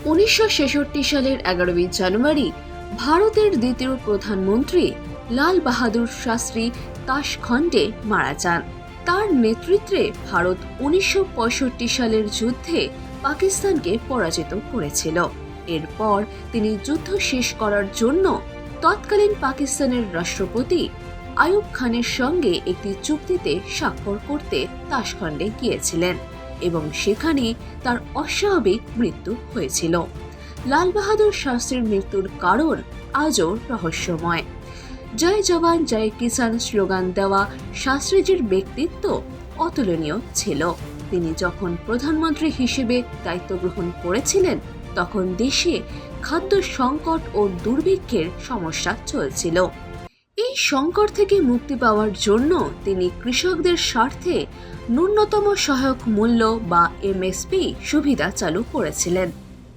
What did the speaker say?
1966 সালের 11ই জানুয়ারি ভারতের দ্বিতীয় প্রধানমন্ত্রী লাল বাহাদুর শাস্ত্রী তাশখণ্ডে মারা যান। তার নেতৃত্বে ভারত 1965 সালের যুদ্ধে পাকিস্তানকে পরাজিত করেছিল। এরপর তিনি যুদ্ধ শেষ করার জন্য তৎকালীন পাকিস্তানের রাষ্ট্রপতি আইয়ুব খানের সঙ্গে একটি চুক্তিতে স্বাক্ষর করতে তাশখণ্ডে গিয়েছিলেন এবং সেখানে তার অস্বাভাবিক মৃত্যু হয়েছিল। লাল বাহাদুর শাস্ত্রীর মৃত্যুর কারণ আজও রহস্যময়। জয় জওয়ান জয় কিষাণ স্লোগান দেওয়া শাস্ত্রীজির ব্যক্তিত্ব অতুলনীয় ছিল। তিনি যখন প্রধানমন্ত্রী হিসেবে দায়িত্ব গ্রহণ করেছিলেন তখন দেশে খাদ্য সংকট ও দুর্ভিক্ষের সমস্যা চলছিল। এই সংকট থেকে মুক্তি পাওয়ার জন্য তিনি কৃষকদের স্বার্থে ন্যূনতম সহায়ক মূল্য বা এমএসপি সুবিধা চালু করেছিলেন।